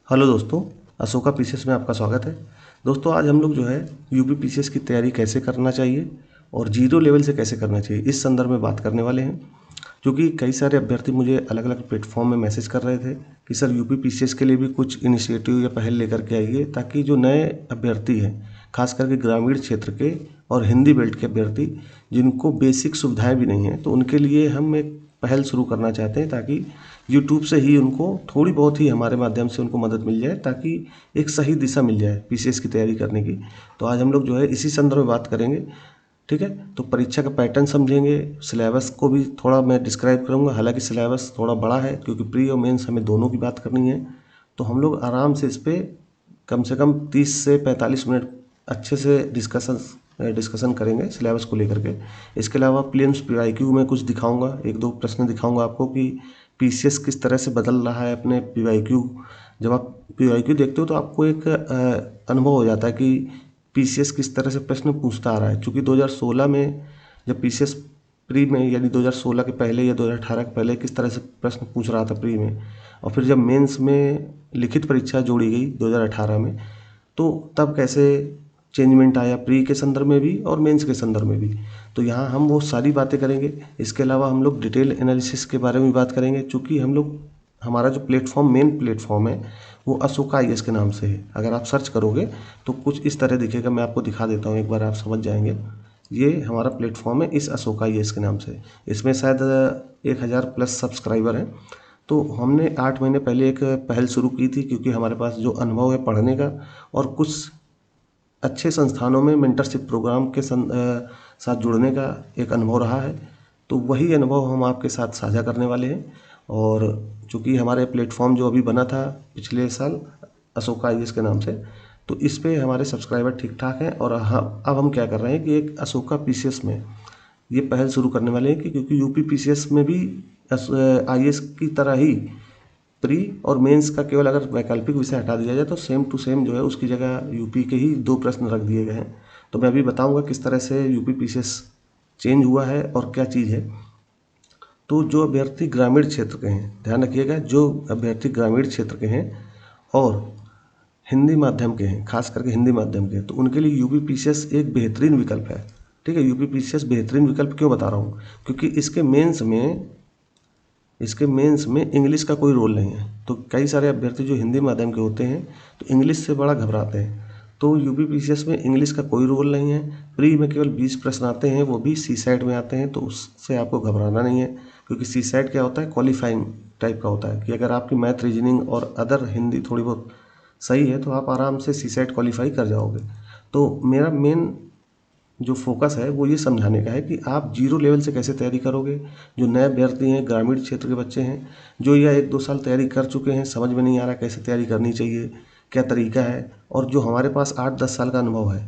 Hello दोस्तों, Ashoka PCS में आपका स्वागत है। दोस्तों, आज हम लोग जो है यूपी पीसीएस की तैयारी कैसे करना चाहिए और जीरो लेवल से कैसे करना चाहिए इस संदर्भ में बात करने वाले हैं। क्योंकि कई सारे अभ्यर्थी मुझे अलग अलग प्लेटफॉर्म में मैसेज कर रहे थे कि सर यूपी पीसीएस के लिए भी कुछ इनिशिएटिव या पहल लेकर के आइए, ताकि जो नए अभ्यर्थी हैं, खास करके ग्रामीण क्षेत्र के और हिंदी बेल्ट के अभ्यर्थी जिनको बेसिक सुविधाएं भी नहीं हैं, तो उनके लिए हम एक पहल शुरू करना चाहते हैं, ताकि यूट्यूब से ही उनको थोड़ी बहुत ही हमारे माध्यम से उनको मदद मिल जाए, ताकि एक सही दिशा मिल जाए पीसीएस की तैयारी करने की। तो आज हम लोग जो है इसी संदर्भ में बात करेंगे। ठीक है, तो परीक्षा का पैटर्न समझेंगे, सिलेबस को भी थोड़ा मैं डिस्क्राइब करूंगा। हालांकि सिलेबस थोड़ा बड़ा है क्योंकि प्री और मेंस हमें दोनों की बात करनी है, तो हम लोग आराम से इस पर कम से कम 30 से 45 मिनट अच्छे से डिस्कशन करेंगे सिलेबस को लेकर के। इसके अलावा प्रीलिम्स पीवाईक्यू में कुछ दिखाऊंगा, एक दो प्रश्न दिखाऊंगा आपको कि पीसीएस किस तरह से बदल रहा है अपने पीवाईक्यू। जब आप पीवाईक्यू देखते हो तो आपको एक अनुभव हो जाता है कि पीसीएस किस तरह से प्रश्न पूछता आ रहा है। चूँकि 2016 में जब पीसीएस प्री में, यानी 2016 के पहले या 2018 के पहले किस तरह से प्रश्न पूछ रहा था प्री में, और फिर जब मेंस में लिखित परीक्षा जोड़ी गई 2018 में, तो तब कैसे चेंजमेंट आया प्री के संदर्भ में भी और मेंस के संदर्भ में भी। तो यहाँ हम वो सारी बातें करेंगे। इसके अलावा हम लोग डिटेल एनालिसिस के बारे में बात करेंगे, चूँकि हम लोग, हमारा जो प्लेटफॉर्म, मेन प्लेटफॉर्म है, वो अशोका आईएएस के नाम से है। अगर आप सर्च करोगे तो कुछ इस तरह दिखेगा, मैं आपको दिखा देता हूँ, एक बार आप समझ जाएंगे। ये हमारा प्लेटफॉर्म है इस अशोका आईएएस के नाम से। इसमें शायद 1000 प्लस सब्सक्राइबर हैं। तो हमने 8 महीने पहले एक पहल शुरू की थी, क्योंकि हमारे पास जो अनुभव है पढ़ने का और कुछ अच्छे संस्थानों में मेंटरशिप प्रोग्राम के साथ जुड़ने का एक अनुभव रहा है। तो वही अनुभव हम आपके साथ साझा करने वाले हैं। और चूँकि हमारे प्लेटफॉर्म जो अभी बना था पिछले साल अशोका आईएएस के नाम से, तो इस पे हमारे सब्सक्राइबर ठीक ठाक हैं। और हाँ, अब हम क्या कर रहे हैं कि एक अशोका पीसीएस में ये पहल शुरू करने वाले हैं कि, क्योंकि यूपी पीसीएस में भी आईएएस की तरह ही प्री और मेंस का केवल अगर वैकल्पिक विषय हटा दिया जाए तो सेम टू सेम जो है उसकी जगह यूपी के ही 2 प्रश्न रख दिए गए हैं। तो मैं अभी बताऊंगा किस तरह से यूपी पीसीएस चेंज हुआ है और क्या चीज़ है। तो जो अभ्यर्थी ग्रामीण क्षेत्र के हैं, ध्यान रखिएगा, जो अभ्यर्थी ग्रामीण क्षेत्र के हैं और हिंदी माध्यम के हैं, खास करके हिंदी माध्यम के हैं, तो उनके लिए यूपी पीसीएस एक बेहतरीन विकल्प है। ठीक है, यूपी पीसीएस बेहतरीन विकल्प क्यों बता रहा हूँ, क्योंकि इसके मेंस में इंग्लिश का कोई रोल नहीं है। तो कई सारे अभ्यर्थी जो हिंदी माध्यम के होते हैं तो इंग्लिश से बड़ा घबराते हैं। तो यूपी पीसीएस में इंग्लिश का कोई रोल नहीं है। प्री में केवल 20 प्रश्न आते हैं, वो भी सी साइड में आते हैं, तो उससे आपको घबराना नहीं है। क्योंकि सी साइड क्या होता है, क्वालिफाइंग टाइप का होता है कि अगर आपकी मैथ, रीजनिंग और अदर हिंदी थोड़ी बहुत सही है तो आप आराम से सी साइड क्वालिफाई कर जाओगे। तो मेरा मेन जो फोकस है वो ये समझाने का है कि आप जीरो लेवल से कैसे तैयारी करोगे। जो नए अभ्यर्थी हैं, ग्रामीण क्षेत्र के बच्चे हैं, जो या 1-2 साल तैयारी कर चुके हैं, समझ में नहीं आ रहा कैसे तैयारी करनी चाहिए, क्या तरीका है, और जो हमारे पास 8-10 साल का अनुभव है।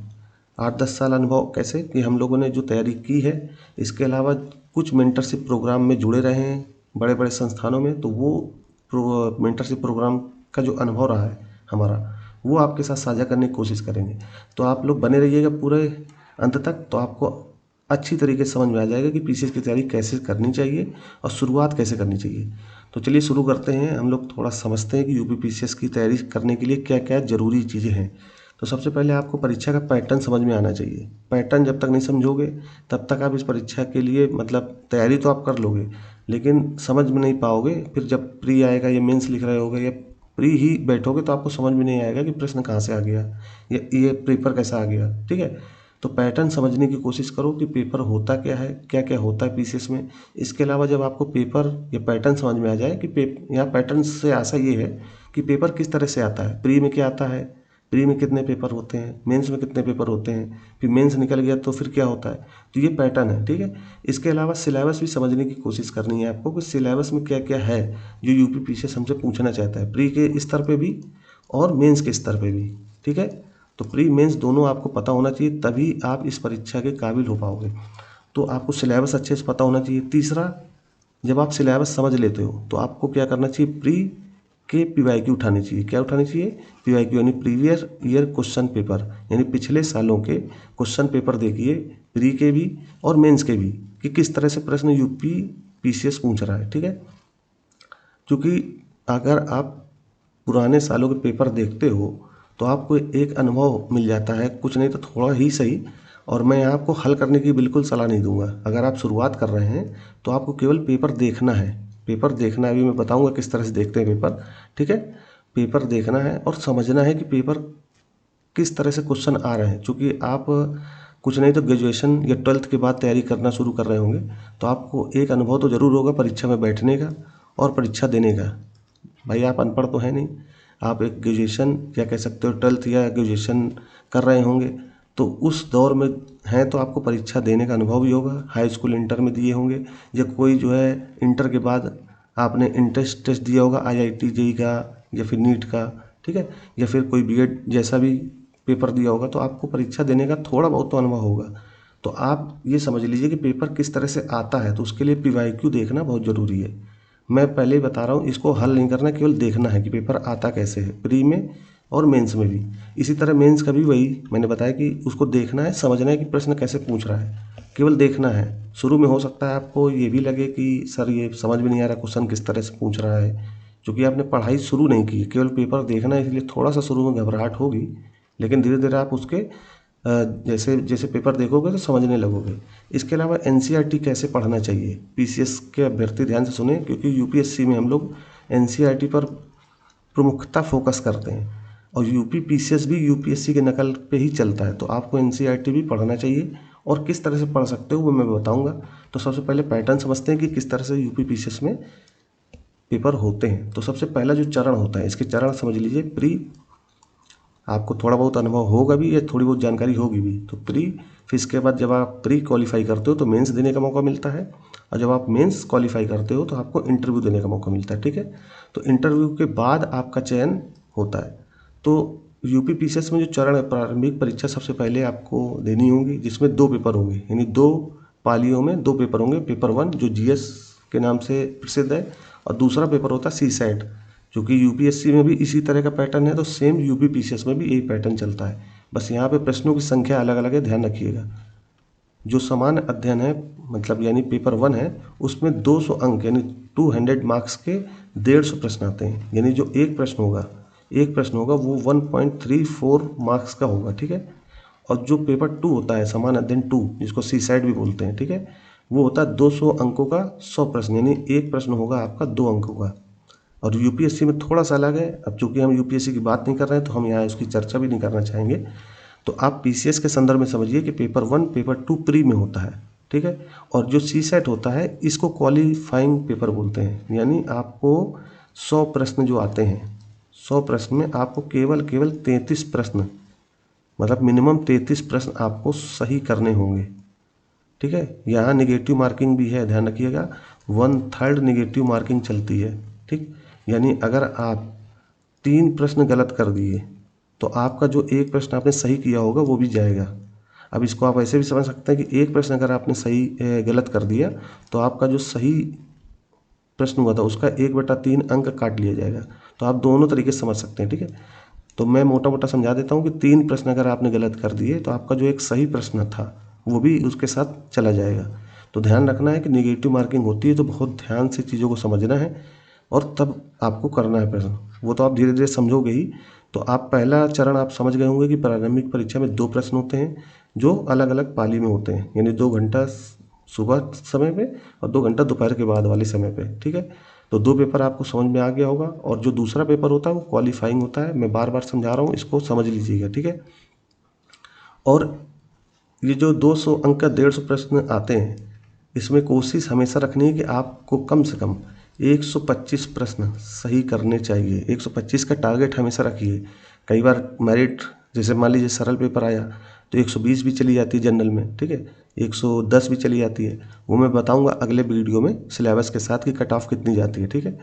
8-10 साल अनुभव कैसे कि हम लोगों ने जो तैयारी की है, इसके अलावा कुछ मेंटरशिप प्रोग्राम में जुड़े रहे हैं बड़े बड़े संस्थानों में, तो वो मेंटरशिप प्रोग्राम का जो अनुभव रहा है हमारा, वो आपके साथ साझा करने की कोशिश करेंगे। तो आप लोग बने रहिएगा पूरे अंत तक, तो आपको अच्छी तरीके से समझ में आ जाएगा कि पीसीएस की तैयारी कैसे करनी चाहिए और शुरुआत कैसे करनी चाहिए। तो चलिए शुरू करते हैं। हम लोग थोड़ा समझते हैं कि यूपी पीसीएस की तैयारी करने के लिए क्या क्या ज़रूरी चीज़ें हैं। तो सबसे पहले आपको परीक्षा का पैटर्न समझ में आना चाहिए। पैटर्न जब तक नहीं समझोगे तब तक आप इस परीक्षा के लिए, मतलब तैयारी तो आप कर लोगे लेकिन समझ में नहीं पाओगे। फिर जब प्री आएगा या मेंस लिख रहे होगे या प्री ही बैठोगे तो आपको समझ में नहीं आएगा कि प्रश्न कहाँ से आ गया, ये पेपर कैसा आ गया। ठीक है, तो पैटर्न समझने की कोशिश करो कि पेपर होता क्या है, क्या क्या होता है पीसीएस में। इसके अलावा जब आपको पेपर या पैटर्न समझ में आ जाए कि यहाँ पैटर्न से आशा ये है कि पेपर किस तरह से आता है, प्री में क्या आता है, प्री में कितने पेपर होते हैं, मेंस में कितने पेपर होते हैं, फिर मेंस निकल गया तो फिर क्या होता है, तो ये पैटर्न है। ठीक है, इसके अलावा सिलेबस भी समझने की कोशिश करनी है आपको कि सिलेबस में क्या क्या है जो यूपी पीसीएस हमसे पूछना चाहता है, प्री के स्तर पे भी और मेंस के स्तर पे भी। ठीक है, तो प्री मेंस दोनों आपको पता होना चाहिए, तभी आप इस परीक्षा के काबिल हो पाओगे। तो आपको सिलेबस अच्छे से पता होना चाहिए। तीसरा, जब आप सिलेबस समझ लेते हो तो आपको क्या करना चाहिए, प्री के पीवाईक्यू उठाने चाहिए। क्या उठाने चाहिए, पीवाईक्यू यानी प्रीवियस ईयर क्वेश्चन पेपर, यानी पिछले सालों के क्वेश्चन पेपर देखिए, प्री के भी और मेंस के भी, कि किस तरह से प्रश्न यूपी पीसीएस पूछ रहा है। ठीक है, क्योंकि अगर आप पुराने सालों के पेपर देखते हो तो आपको एक अनुभव मिल जाता है, कुछ नहीं तो थोड़ा ही सही। और मैं आपको हल करने की बिल्कुल सलाह नहीं दूंगा। अगर आप शुरुआत कर रहे हैं तो आपको केवल पेपर देखना है। पेपर देखना है, अभी मैं बताऊंगा किस तरह से देखते हैं पेपर। ठीक है, पेपर देखना है और समझना है कि पेपर किस तरह से क्वेश्चन आ रहे हैं। चूँकि आप कुछ नहीं तो ग्रेजुएशन या 12th के बाद तैयारी करना शुरू कर रहे होंगे, तो आपको एक अनुभव तो ज़रूर होगा परीक्षा में बैठने का और परीक्षा देने का। भाई आप अनपढ़ तो है नहीं, आप एक ग्रेजुएशन या कह सकते हो 12th या ग्रेजुएशन कर रहे होंगे, तो उस दौर में हैं तो आपको परीक्षा देने का अनुभव भी होगा। हाई स्कूल इंटर में दिए होंगे, या कोई जो है इंटर के बाद आपने इंट्रेंस टेस्ट दिया होगा IIT जेईई का या फिर नीट का। ठीक है, या फिर कोई बीएड जैसा भी पेपर दिया होगा, तो आपको परीक्षा देने का थोड़ा बहुत तो अनुभव होगा। तो आप ये समझ लीजिए कि पेपर किस तरह से आता है, तो उसके लिए PYQ देखना बहुत ज़रूरी है। मैं पहले ही बता रहा हूँ, इसको हल नहीं करना, केवल देखना है कि पेपर आता कैसे है, प्री में और मेंस में भी। इसी तरह मेंस का भी वही मैंने बताया कि उसको देखना है, समझना है कि प्रश्न कैसे पूछ रहा है, केवल देखना है। शुरू में हो सकता है आपको ये भी लगे कि सर ये समझ में नहीं आ रहा क्वेश्चन किस तरह से पूछ रहा है, क्योंकि आपने पढ़ाई शुरू नहीं की, केवल पेपर देखना है, इसलिए थोड़ा सा शुरू में घबराहट होगी। लेकिन धीरे धीरे आप उसके जैसे जैसे पेपर देखोगे तो समझने लगोगे। इसके अलावा NCERT कैसे पढ़ना चाहिए, PCS के अभ्यर्थी ध्यान से सुने, क्योंकि UPSC में हम लोग NCERT पर प्रमुखता फोकस करते हैं, और UPPCS भी UPSC के नकल पे ही चलता है। तो आपको NCERT भी पढ़ना चाहिए, और किस तरह से पढ़ सकते हो वो मैं बताऊंगा। तो सबसे पहले पैटर्न समझते हैं कि किस तरह से UPPCS में पेपर होते हैं। तो सबसे पहला जो चरण होता है, इसके चरण समझ लीजिए। प्री, आपको थोड़ा बहुत अनुभव होगा भी या थोड़ी बहुत जानकारी होगी भी, तो प्री। फिर इसके बाद जब आप प्री क्वालिफाई करते हो तो मेंस देने का मौका मिलता है, और जब आप मेंस क्वालिफाई करते हो तो आपको इंटरव्यू देने का मौका मिलता है। ठीक है, तो इंटरव्यू के बाद आपका चयन होता है। तो UPPCS में जो चरण है, प्रारंभिक परीक्षा सबसे पहले आपको देनी होगी, जिसमें 2 पेपर होंगे, यानी 2 पालियों में 2 पेपर होंगे। पेपर 1 जो GS के नाम से प्रसिद्ध है, और दूसरा पेपर होता है CSAT, जो कि UPSC में भी इसी तरह का पैटर्न है। तो सेम UPPCS में भी यही पैटर्न चलता है, बस यहाँ पे प्रश्नों की संख्या अलग अलग है, ध्यान रखिएगा। जो समान अध्ययन है, मतलब यानी पेपर 1 है, उसमें 200 अंक यानी 200 मार्क्स के 150 प्रश्न आते हैं। यानी जो एक प्रश्न होगा वो 1.34 मार्क्स का होगा। ठीक है, और जो पेपर 2 होता है, समान अध्ययन 2, जिसको CSAT भी बोलते हैं, ठीक है, वो होता है 200 अंकों का 100 प्रश्न, यानी एक प्रश्न होगा आपका 2 अंकों का। और UPSC में थोड़ा सा अलग है। अब चूंकि हम UPSC की बात नहीं कर रहे हैं, तो हम यहाँ उसकी चर्चा भी नहीं करना चाहेंगे। तो आप PCS के संदर्भ में समझिए कि पेपर 1 पेपर 2 प्री में होता है। ठीक है, और जो CSAT होता है, इसको क्वालिफाइंग पेपर बोलते हैं। यानी आपको 100 प्रश्न जो आते हैं, 100 प्रश्न में आपको केवल 33 प्रश्न, मतलब मिनिमम 33 प्रश्न आपको सही करने होंगे। ठीक है, यहाँ निगेटिव मार्किंग भी है, ध्यान रखिएगा। 1/3 निगेटिव मार्किंग चलती है। ठीक, यानी अगर आप 3 प्रश्न गलत कर दिए तो आपका जो एक प्रश्न आपने सही किया होगा वो भी जाएगा। अब इसको आप ऐसे भी समझ सकते हैं कि एक प्रश्न अगर आपने सही गलत कर दिया, तो आपका जो सही प्रश्न हुआ था उसका 1/3 अंक काट लिया जाएगा। तो आप दोनों तरीके से समझ सकते हैं। ठीक है, तो मैं मोटा मोटा समझा देता हूँ कि 3 प्रश्न अगर आपने गलत कर दिए तो आपका जो एक सही प्रश्न था वो भी उसके साथ चला जाएगा। तो ध्यान रखना है कि निगेटिव मार्किंग होती है, तो बहुत ध्यान से चीज़ों को समझना है, और तब आपको करना है प्रश्न। वो तो आप धीरे धीरे समझोगे ही। तो आप पहला चरण आप समझ गए होंगे कि प्रारंभिक परीक्षा में 2 प्रश्न होते हैं, जो अलग अलग पाली में होते हैं, यानी 2 घंटा सुबह समय पे और 2 घंटा दोपहर के बाद वाले समय पे। ठीक है, तो 2 पेपर आपको समझ में आ गया होगा। और जो दूसरा पेपर होता है वो क्वालिफाइंग होता है। मैं बार बार समझा रहा हूँ, इसको समझ लीजिएगा। ठीक है, और ये जो 200 अंक का 150 प्रश्न आते हैं, इसमें कोशिश हमेशा रखनी है कि आपको कम से कम 125 प्रश्न सही करने चाहिए। 125 का टारगेट हमेशा रखिए। कई बार मेरिट, जैसे मान लीजिए सरल पेपर आया तो 120 भी चली जाती है जनरल में। ठीक है, 110 भी चली जाती है। वो मैं बताऊंगा अगले वीडियो में सिलेबस के साथ कि कट ऑफ कितनी जाती है। ठीक है,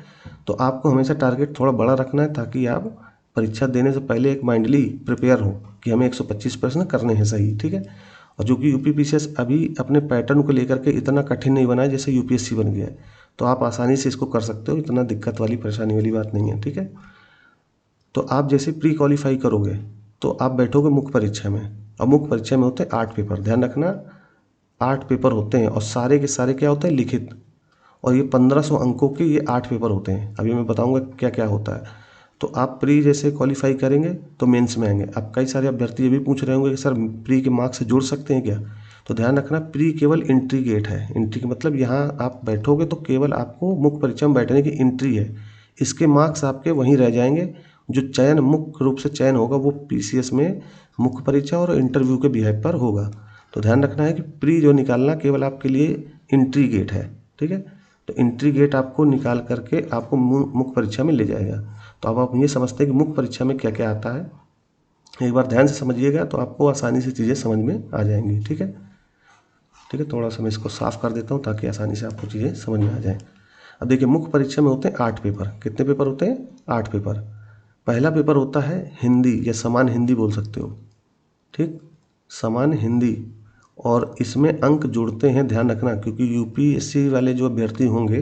तो आपको हमेशा टारगेट थोड़ा बड़ा रखना है, ताकि आप परीक्षा देने से पहले एक माइंडली प्रिपेयर हो कि हमें 125 प्रश्न करने हैं सही। ठीक है, और जो कि UPPCS अभी अपने पैटर्न को लेकर के इतना कठिन नहीं बना है जैसे UPSC बन गया है, तो आप आसानी से इसको कर सकते हो, इतना दिक्कत वाली परेशानी वाली बात नहीं है। ठीक है, तो आप जैसे प्री क्वालिफाई करोगे तो आप बैठोगे मुख्य परीक्षा में, और मुख्य परीक्षा में होते हैं 8 पेपर, ध्यान रखना 8 पेपर होते हैं, और सारे के सारे क्या होते हैं, लिखित। और ये 1500 अंकों के ये 8 पेपर होते हैं। अभी मैं बताऊंगा क्या क्या होता है। तो आप प्री जैसे क्वालिफाई करेंगे तो मेंस में आएंगे। अब कई सारे अभ्यर्थी ये भी पूछ रहे होंगे कि सर प्री के मार्क्स से जुड़ सकते हैं क्या? तो ध्यान रखना, प्री केवल एंट्री गेट है। एंट्री का मतलब यहाँ आप बैठोगे तो केवल आपको मुख्य परीक्षा में बैठने की एंट्री है, इसके मार्क्स आपके वहीं रह जाएंगे। जो चयन मुख्य रूप से चयन होगा वो पीसीएस में मुख्य परीक्षा और इंटरव्यू के बिहेव पर होगा। तो ध्यान रखना है कि प्री जो निकालना केवल आपके लिए एंट्री गेट है, ठीक है। तो एंट्री गेट आपको निकाल करके आपको मुख्य परीक्षा में ले जाएगा। तो अब आप ये समझते हैं कि मुख्य परीक्षा में क्या क्या आता है, एक बार ध्यान से समझिएगा तो आपको आसानी से चीज़ें समझ में आ जाएंगी, ठीक है। ठीक है, थोड़ा सा मैं इसको साफ़ कर देता हूँ ताकि आसानी से आपको चीज़ें समझ में आ जाएँ। अब देखिए, मुख्य परीक्षा में होते हैं 8 पेपर। कितने पेपर होते हैं? 8 पेपर। पहला पेपर होता है हिंदी या समान हिंदी बोल सकते हो, ठीक, समान हिंदी। और इसमें अंक जुड़ते हैं, ध्यान रखना, क्योंकि यूपीएससी वाले जो अभ्यर्थी होंगे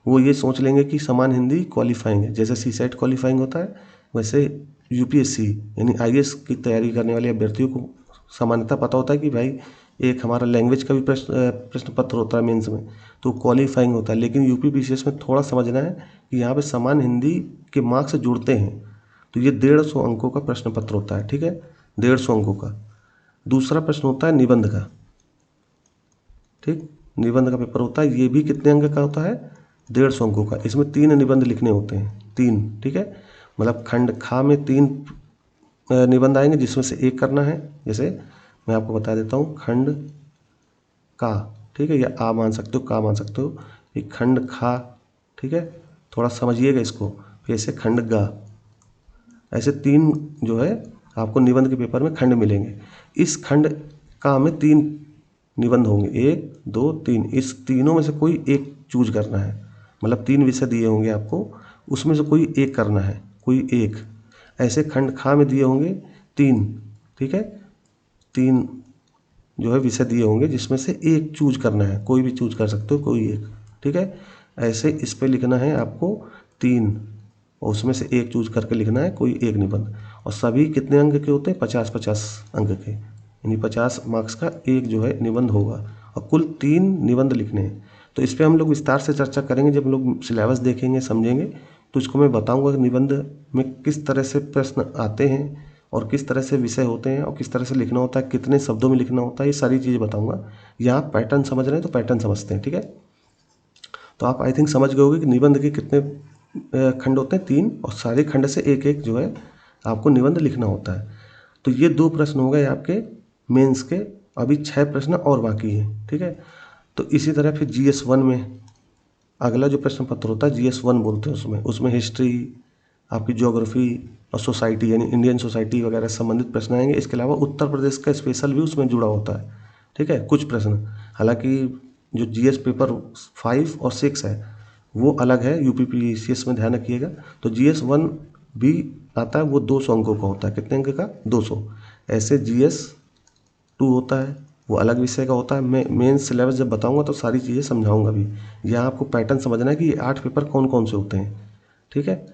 वो ये सोच लेंगे कि समान हिंदी क्वालिफाइंग है। जैसे सीसेट क्वालिफाइंग होता है वैसे यूपीएससी यानी आईएएस की तैयारी करने वाले अभ्यर्थियों को सामान्यतः पता होता है कि भाई एक हमारा लैंग्वेज का भी प्रश्न पत्र होता है मेंस में, तो क्वालिफाइंग होता है। लेकिन यूपी पीसीएस में थोड़ा समझना है कि यहाँ पे समान हिंदी के मार्क्स जुड़ते हैं, तो ये 150 अंकों का प्रश्न पत्र होता है, ठीक है, 150 अंकों का। दूसरा प्रश्न होता है निबंध का, ठीक, निबंध का पेपर होता है, ये भी कितने अंक का होता है? 150 अंकों का। इसमें 3 निबंध लिखने होते हैं, 3, ठीक है। मतलब खंड खा में 3 निबंध आएंगे जिसमें से एक करना है। जैसे मैं आपको बता देता हूँ, खंड का, ठीक है, या आ मान सकते हो, का मान सकते हो, ये खंड खा, ठीक है, थोड़ा समझिएगा इसको। फिर ऐसे खंड गा, ऐसे 3 जो है आपको निबंध के पेपर में खंड मिलेंगे। इस खंड का में 3 निबंध होंगे, 1 2 3। इस तीनों में से कोई एक चूज करना है, मतलब 3 विषय दिए होंगे आपको, उसमें से कोई एक करना है, कोई एक। ऐसे खंड खा में दिए होंगे 3, ठीक है, 3 जो है विषय दिए होंगे जिसमें से एक चूज करना है, कोई भी चूज कर सकते हो, कोई एक, ठीक है। ऐसे इस पे लिखना है आपको 3, और उसमें से एक चूज करके लिखना है कोई एक निबंध। और सभी कितने अंक के होते हैं? 50-50 अंक के, यानी 50 मार्क्स का एक जो है निबंध होगा, और कुल 3 निबंध लिखने हैं। तो इस पर हम लोग विस्तार से चर्चा करेंगे जब हम लोग सिलेबस देखेंगे, समझेंगे, तो इसको मैं बताऊंगा कि निबंध में किस तरह से प्रश्न आते हैं और किस तरह से विषय होते हैं और किस तरह से लिखना होता है, कितने शब्दों में लिखना होता है, ये सारी चीज़ें बताऊंगा। यहाँ पैटर्न समझ रहे हैं तो पैटर्न समझते हैं, ठीक है। तो आप आई थिंक समझ गए होंगे कि निबंध के कितने खंड होते हैं? 3, और सारे खंड से एक एक जो है आपको निबंध लिखना होता है। तो ये 2 प्रश्न हो गए आपके मेंस के, अभी 6 प्रश्न और बाकी हैं, ठीक है। तो इसी तरह फिर GS1 में अगला जो प्रश्न पत्र होता है GS1 बोलते हैं, उसमें हिस्ट्री, आपकी ज्योग्राफी और सोसाइटी यानी इंडियन सोसाइटी वगैरह संबंधित प्रश्न आएंगे। इसके अलावा उत्तर प्रदेश का स्पेशल भी उसमें जुड़ा होता है, ठीक है, कुछ प्रश्न। हालांकि जो GS पेपर 5 और 6 है वो अलग है, यूपी पीसीएस में ध्यान रखिएगा। तो GS1 भी आता है, वो 200 अंकों का होता है। कितने अंक का? 200। ऐसे GS2 होता है, वो अलग विषय का होता है। मैं मेन सिलेबस जब बताऊंगा तो सारी चीज़ें समझाऊंगा भी। यहाँ आपको पैटर्न समझना है कि ये 8 पेपर कौन कौन से होते हैं, ठीक है।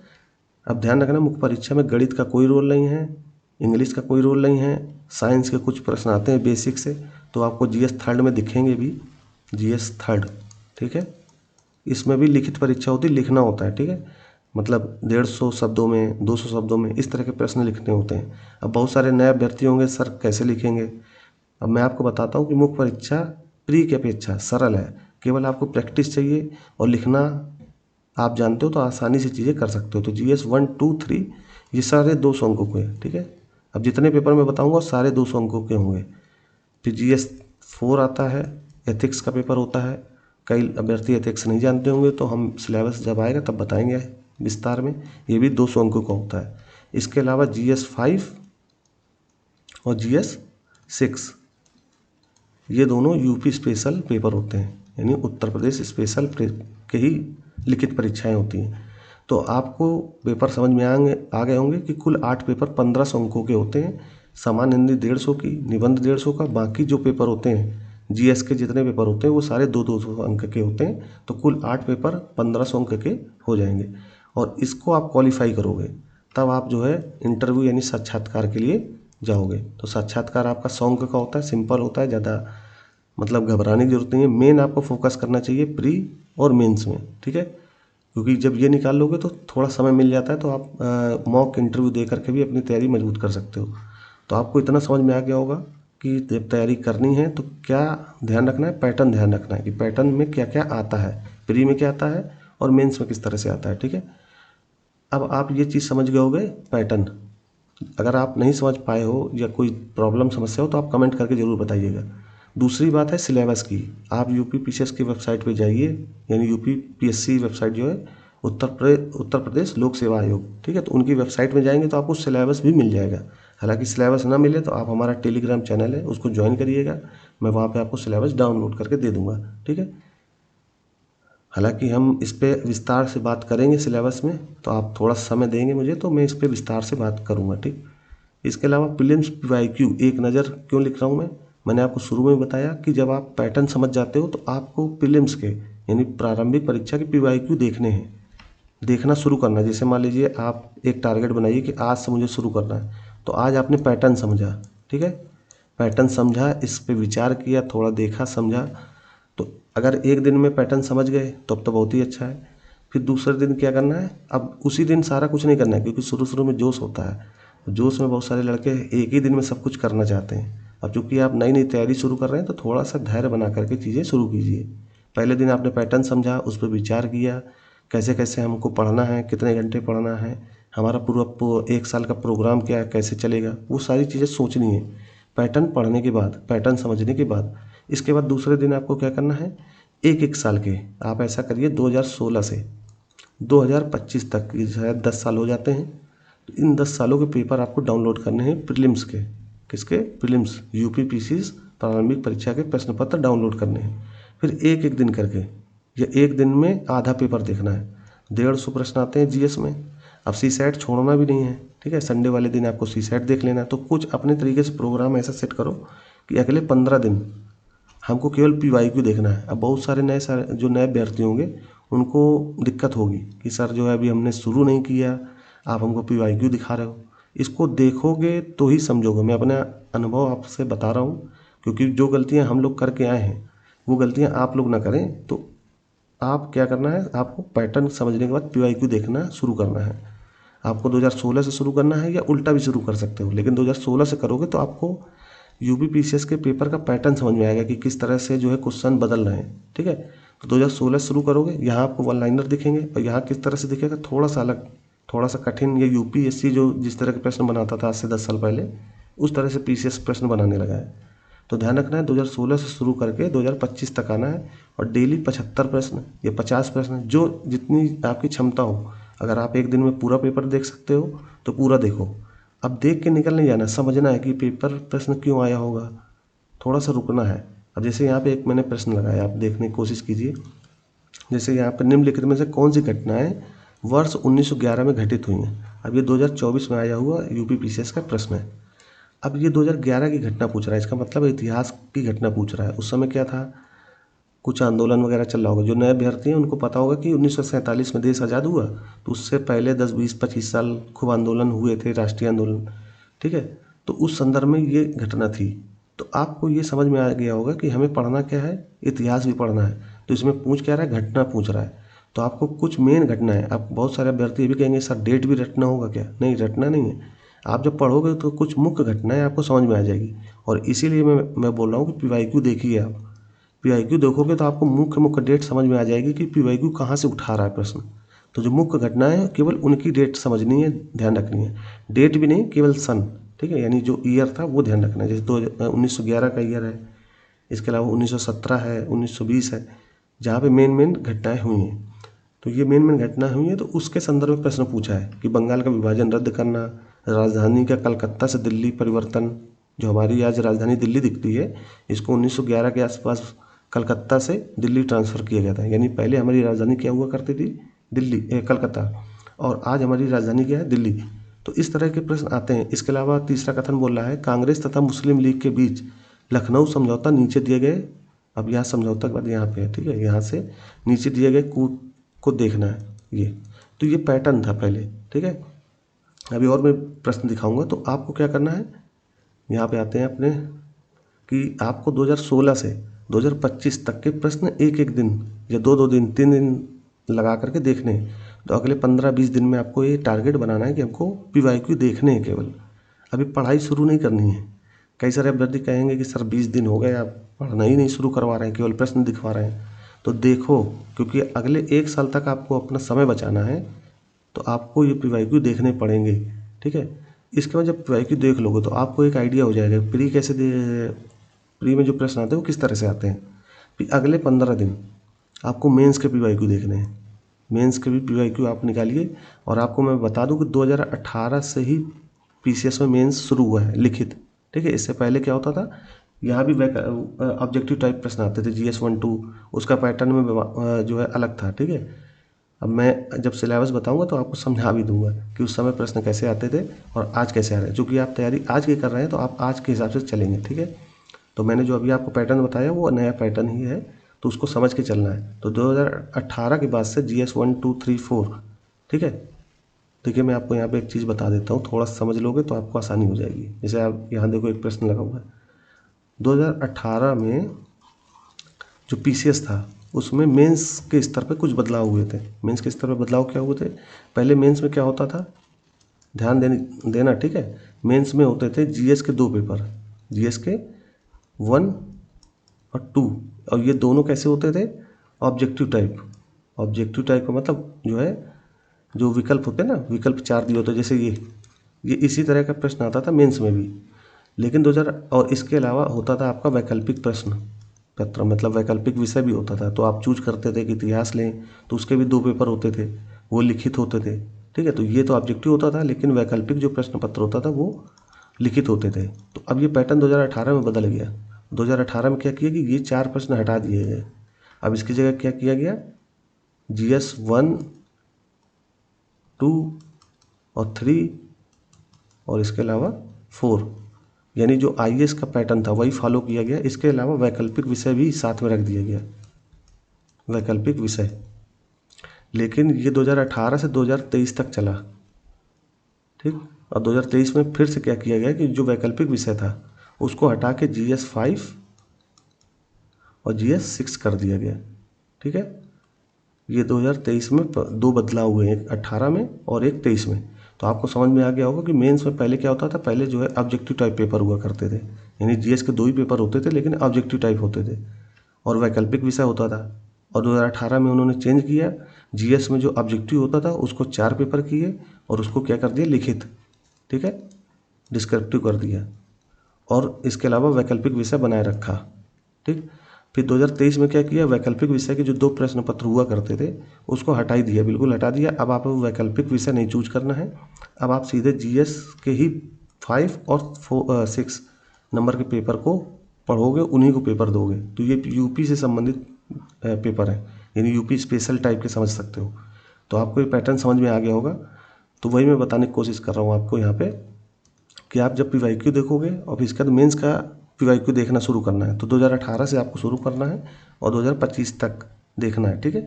अब ध्यान रखना, मुख्य परीक्षा में गणित का कोई रोल नहीं है, इंग्लिश का कोई रोल नहीं है, साइंस के कुछ प्रश्न आते हैं बेसिक से, तो आपको GS थर्ड में दिखेंगे भी, GS थर्ड, ठीक है। इसमें भी लिखित परीक्षा होती है, लिखना होता है, ठीक है, मतलब 150 शब्दों में, 200 शब्दों में, इस तरह के प्रश्न लिखने होते हैं। अब बहुत सारे नए अभ्यर्थी होंगे, सर कैसे लिखेंगे? अब मैं आपको बताता हूँ कि मुख्य परीक्षा प्री की अपेक्षा सरल है, केवल आपको प्रैक्टिस चाहिए और लिखना आप जानते हो तो आसानी से चीज़ें कर सकते हो। तो GS1 2 3 ये सारे 200 अंकों के, ठीक है। अब जितने पेपर मैं बताऊंगा सारे 200 अंकों के होंगे। फिर GS4 आता है, एथिक्स का पेपर होता है। कई अभ्यर्थी एथिक्स नहीं जानते होंगे, तो हम सिलेबस जब आएगा तब बताएंगे विस्तार में। ये भी 200 अंकों का होता है। इसके अलावा GS5 और GS6 ये दोनों यूपी स्पेशल पेपर होते हैं, यानी उत्तर प्रदेश स्पेशल के ही लिखित परीक्षाएं होती हैं। तो आपको पेपर समझ में आ गए होंगे कि कुल 8 पेपर 1500 अंकों के होते हैं। समान हिंदी 150 की, निबंध 150 का, बाकी जो पेपर होते हैं GS के जितने पेपर होते हैं वो सारे 200 अंक के होते हैं। तो कुल 8 पेपर 1500 अंक के हो जाएंगे, और इसको आप क्वालिफाई करोगे तब आप जो है इंटरव्यू यानी साक्षात्कार के लिए जाओगे। तो साक्षात्कार आपका 100 अंक का होता है, सिंपल होता है, ज़्यादा मतलब घबराने की जरूरत नहीं है। मेन आपको फोकस करना चाहिए प्री और मेंस में, ठीक है। क्योंकि जब ये निकाल लोगे तो थोड़ा समय मिल जाता है, तो आप मॉक इंटरव्यू दे करके भी अपनी तैयारी मजबूत कर सकते हो। तो आपको इतना समझ में आ गया होगा कि जब तैयारी करनी है तो क्या ध्यान रखना है, पैटर्न ध्यान रखना है कि पैटर्न में क्या क्या आता है, प्री में क्या आता है और मेंस में किस तरह से आता है। ठीक है, अब आप ये चीज़ समझ गए होगे पैटर्न। अगर आप नहीं समझ पाए हो या कोई प्रॉब्लम समस्या हो तो आप कमेंट करके ज़रूर बताइएगा। दूसरी बात है सिलेबस की। आप यूपी पीसीएस की वेबसाइट पे जाइए, यानी यूपी पीएससी वेबसाइट जो है उत्तर प्रदेश लोक सेवा आयोग, ठीक है, तो उनकी वेबसाइट में जाएंगे तो आपको सिलेबस भी मिल जाएगा। हालांकि सिलेबस ना मिले तो आप हमारा टेलीग्राम चैनल है उसको ज्वाइन करिएगा, मैं वहाँ पे आपको सिलेबस डाउनलोड करके दे दूँगा। ठीक है, हालांकि हम इस पे विस्तार से बात करेंगे सिलेबस में, तो आप थोड़ा समय देंगे मुझे तो मैं इस पे विस्तार से बात करूँगा। ठीक, इसके अलावा प्रीलिम्स पीवाईक्यू एक नज़र क्यों लिख रहा हूँ मैंने आपको शुरू में बताया कि जब आप पैटर्न समझ जाते हो तो आपको प्रीलिम्स के यानी प्रारंभिक परीक्षा के पीवाईक्यू देखने हैं, देखना शुरू करना है। जैसे मान लीजिए आप एक टारगेट बनाइए कि आज से मुझे शुरू करना है, तो आज आपने पैटर्न समझा, ठीक है, पैटर्न समझा, इस पे विचार किया, थोड़ा देखा समझा, तो अगर एक दिन में पैटर्न समझ गए तो बहुत ही अच्छा है। फिर दूसरे दिन क्या करना है, अब उसी दिन सारा कुछ नहीं करना है क्योंकि शुरू शुरू में जोश होता है, तो जोश में बहुत सारे लड़के एक ही दिन में सब कुछ करना चाहते हैं। अब चूंकि आप नई नई तैयारी शुरू कर रहे हैं तो थोड़ा सा धैर्य बना करके चीज़ें शुरू कीजिए। पहले दिन आपने पैटर्न समझा, उस पर विचार किया, कैसे कैसे हमको पढ़ना है, कितने घंटे पढ़ना है, हमारा पूरा एक साल का प्रोग्राम क्या है, कैसे चलेगा, वो सारी चीज़ें सोचनी है पैटर्न पढ़ने के बाद, पैटर्न समझने के बाद। इसके बाद दूसरे दिन आपको क्या करना है, एक एक साल के आप ऐसा करिए 2016 से 2025 तक, शायद 10 साल हो जाते हैं, तो इन 10 सालों के पेपर आपको डाउनलोड करने हैं प्रीलिम्स के। किसके? प्रीलिम्स, यूपी पीसीएस प्रारंभिक परीक्षा के प्रश्न पत्र डाउनलोड करने हैं। फिर एक एक दिन करके या एक दिन में आधा पेपर देखना है। 150 प्रश्न आते हैं जीएस में। अब सी सेट छोड़ना भी नहीं है, ठीक है, संडे वाले दिन आपको सी सेट देख लेना है। तो कुछ अपने तरीके से प्रोग्राम ऐसा सेट करो कि अगले 15 दिन हमको केवल पीवाईक्यू देखना है। अब बहुत सारे जो नए अभ्यर्थी होंगे उनको दिक्कत होगी कि सर जो है अभी हमने शुरू नहीं किया, आप हमको पीवाईक्यू दिखा रहे हो। इसको देखोगे तो ही समझोगे, मैं अपना अनुभव आपसे बता रहा हूँ, क्योंकि जो गलतियाँ हम लोग करके आए हैं वो गलतियाँ आप लोग ना करें। तो आप क्या करना है, आपको पैटर्न समझने के बाद पीवाईक्यू देखना शुरू करना है। आपको 2016 से शुरू करना है या उल्टा भी शुरू कर सकते हो, लेकिन 2016 से करोगे तो आपको यूपी पीसीएस के पेपर का पैटर्न समझ में आएगा कि किस तरह से जो है क्वेश्चन बदल रहे हैं। ठीक है, तो 2016 शुरू करोगे, यहाँ आपको वन लाइनर दिखेंगे और यहाँ किस तरह से दिखेगा, थोड़ा सा अलग, थोड़ा सा कठिन। ये यूपीएससी जो जिस तरह के प्रश्न बनाता था आज से 10 साल पहले, उस तरह से पीसीएस प्रश्न बनाने लगा है। तो ध्यान रखना है 2016 से शुरू करके 2025 तक आना है, और डेली 75 प्रश्न या 50 प्रश्न, जो जितनी आपकी क्षमता हो। अगर आप एक दिन में पूरा पेपर देख सकते हो तो पूरा देखो। अब देख के निकल नहीं जाना, समझना है कि पेपर प्रश्न क्यों आया होगा, थोड़ा सा रुकना है। अब जैसे यहाँ पे एक मैंने प्रश्न लगाया, आप देखने की कोशिश कीजिए। जैसे यहाँ पर निम्नलिखित में से कौन सी घटनाएं वर्ष 1911 में घटित हुई हैं। अब ये 2024 में आया हुआ यूपी पीसीएस का प्रश्न है। अब ये 2011 की घटना पूछ रहा है, इसका मतलब इतिहास की घटना पूछ रहा है। उस समय क्या था, कुछ आंदोलन वगैरह चल रहा होगा। जो नए अभ्यर्थी हैं उनको पता होगा कि 1947 में देश आज़ाद हुआ, तो उससे पहले 10, 20, 25 साल खूब आंदोलन हुए थे, राष्ट्रीय आंदोलन। ठीक है, तो उस संदर्भ में ये घटना थी। तो आपको ये समझ में आ गया होगा कि हमें पढ़ना क्या है, इतिहास भी पढ़ना है। तो इसमें पूछ क्या रहा है, घटना पूछ रहा है। तो आपको कुछ मेन घटना है। अब बहुत सारे अभ्यर्थी ये भी कहेंगे सर डेट भी रटना होगा क्या? नहीं, रटना नहीं है। आप जब पढ़ोगे तो कुछ मुख्य घटनाएं आपको समझ में आ जाएगी, और इसीलिए मैं बोल रहा हूँ कि पीवाईक्यू देखिए आप। पीवाईक्यू देखोगे तो आपको मुख्य मुख्य डेट समझ में आ जाएगी कि पीवाईक्यू कहाँ से उठा रहा है प्रश्न। तो जो मुख्य घटनाएं हैं केवल उनकी डेट समझनी है, ध्यान रखनी है। डेट भी नहीं, केवल सन, ठीक है, यानी जो ईयर था वो ध्यान रखना है। जैसे 1911 का ईयर है, इसके अलावा 1917 है, 1920 है, जहाँ पे मेन मेन घटनाएं हुई हैं। तो ये मेन मेन घटनाएं हुई हैं, तो उसके संदर्भ में प्रश्न पूछा है कि बंगाल का विभाजन रद्द करना, राजधानी का कलकत्ता से दिल्ली परिवर्तन। जो हमारी आज राजधानी दिल्ली दिखती है, इसको 1911 के आसपास कलकत्ता से दिल्ली ट्रांसफ़र किया गया था। यानी पहले हमारी राजधानी क्या हुआ करती थी, कलकत्ता, और आज हमारी राजधानी क्या है, दिल्ली। तो इस तरह के प्रश्न आते हैं। इसके अलावा तीसरा कथन बोल रहा है, कांग्रेस तथा मुस्लिम लीग के बीच लखनऊ समझौता नीचे दिए गए। अब यहाँ समझौता के बाद यहाँ पे है, ठीक है, यहाँ से नीचे दिए गए कूट को देखना है ये। तो ये पैटर्न था पहले, ठीक है। अभी और मैं प्रश्न दिखाऊंगा, तो आपको क्या करना है, यहाँ पे आते हैं अपने, कि आपको 2016 से 2025 तक के प्रश्न एक एक दिन या दो दो दिन, 3 दिन लगा करके देखने हैं। तो अगले 15-20 दिन में आपको ये टारगेट बनाना है कि हमको PYQ देखने हैं केवल, अभी पढ़ाई शुरू नहीं करनी है। कई सारे अभ्यर्थी कहेंगे कि सर 20 दिन हो गए, आप पढ़ना ही नहीं शुरू करवा रहे हैं, केवल प्रश्न दिखवा रहे हैं। तो देखो, क्योंकि अगले 1 साल तक आपको अपना समय बचाना है, तो आपको ये PYQ देखने पड़ेंगे, ठीक है। इसके बाद जब PYQ देख लोगे तो आपको एक आइडिया हो जाएगा प्री में जो प्रश्न आते हैं वो किस तरह से आते हैं। फिर अगले 15 दिन आपको मेंस के PYQ देखने हैं। मेंस के भी PYQ आप निकालिए। और आपको मैं बता दूं कि 2018 से ही PCS में मेंस शुरू हुआ है लिखित, ठीक है। इससे पहले क्या होता था, यहाँ भी ऑब्जेक्टिव टाइप प्रश्न आते थे, GS 1-2, उसका पैटर्न में जो है अलग था, ठीक है। अब मैं जब सिलेबस बताऊंगा तो आपको समझा भी दूंगा कि उस समय प्रश्न कैसे आते थे और आज कैसे आ रहे हैं। चूँकि आप तैयारी आज की कर रहे हैं तो आप आज के हिसाब से चलेंगे, ठीक है। तो मैंने जो अभी आपको पैटर्न बताया वो नया पैटर्न ही है, तो उसको समझ के चलना है। तो 2018 के बाद से GS 1, 2, 3, 4, ठीक है। देखिए मैं आपको यहाँ पे एक चीज़ बता देता हूँ, थोड़ा समझ लोगे तो आपको आसानी हो जाएगी। जैसे आप यहाँ देखो एक प्रश्न लगा हुआ है 2018 में जो PCS था उसमें मेंस के स्तर पे कुछ बदलाव हुए थे। मेंस के स्तर पे बदलाव क्या हुए थे, पहले मेंस में क्या होता था, ध्यान देना, ठीक है। मेंस में होते थे GS के 2 पेपर, GS के 1 और 2, और ये दोनों कैसे होते थे, ऑब्जेक्टिव टाइप। ऑब्जेक्टिव टाइप का मतलब जो है, जो विकल्प होते हैं ना, विकल्प 4 दिए होते हैं, जैसे ये इसी तरह का प्रश्न आता था मेंस में भी। लेकिन 2000 और इसके अलावा होता था आपका वैकल्पिक प्रश्न पत्र, मतलब वैकल्पिक विषय भी होता था। तो आप चूज करते थे कि इतिहास लें, तो उसके भी 2 पेपर होते थे, वो लिखित होते थे, ठीक है। तो ये तो ऑब्जेक्टिव होता था, लेकिन वैकल्पिक जो प्रश्न पत्र होता था वो लिखित होते थे। तो अब ये पैटर्न 2018 में बदल गया। 2018 में क्या किया कि ये 4 प्रश्न हटा दिए गए। अब इसकी जगह क्या किया गया, GS 1, 2 और 3 और इसके अलावा 4, यानी जो IAS का पैटर्न था वही फॉलो किया गया। इसके अलावा वैकल्पिक विषय भी साथ में रख दिया गया, वैकल्पिक विषय। लेकिन ये 2018 से 2023 तक चला, ठीक। और 2023 में फिर से क्या किया गया कि जो वैकल्पिक विषय था उसको हटा के GS 5 और GS 6 कर दिया गया, ठीक है। ये 2023 में 2 बदलाव हुए, एक 18 में और एक 23 में। तो आपको समझ में आ गया होगा कि मेंस में पहले क्या होता था, पहले जो है ऑब्जेक्टिव टाइप पेपर हुआ करते थे, यानी GS के 2 ही पेपर होते थे लेकिन ऑब्जेक्टिव टाइप होते थे, और वैकल्पिक विषय होता था। और 2018 में उन्होंने चेंज किया, GS में जो ऑब्जेक्टिव होता था उसको 4 पेपर किए और उसको क्या कर दिया, लिखित, ठीक है, डिस्क्रिप्टिव कर दिया, और इसके अलावा वैकल्पिक विषय बनाए रखा, ठीक। फिर 2023 में क्या किया, वैकल्पिक विषय के जो 2 प्रश्न पत्र हुआ करते थे उसको हटा ही दिया, बिल्कुल हटा दिया। अब आप वैकल्पिक विषय नहीं चूज करना है, अब आप सीधे GS के ही 5 और 6 नंबर के पेपर को पढ़ोगे, उन्हीं को पेपर दोगे। तो ये यूपी से संबंधित पेपर है, यानी यूपी स्पेशल टाइप के समझ सकते हो। तो आपको ये पैटर्न समझ में आ गया होगा। तो वही मैं बताने की कोशिश कर रहा हूँ आपको यहाँ पे कि आप जब PYQ देखोगे और फिर इसका मेंस का PYQ देखना शुरू करना है तो 2018 से आपको शुरू करना है और 2025 तक देखना है, ठीक है।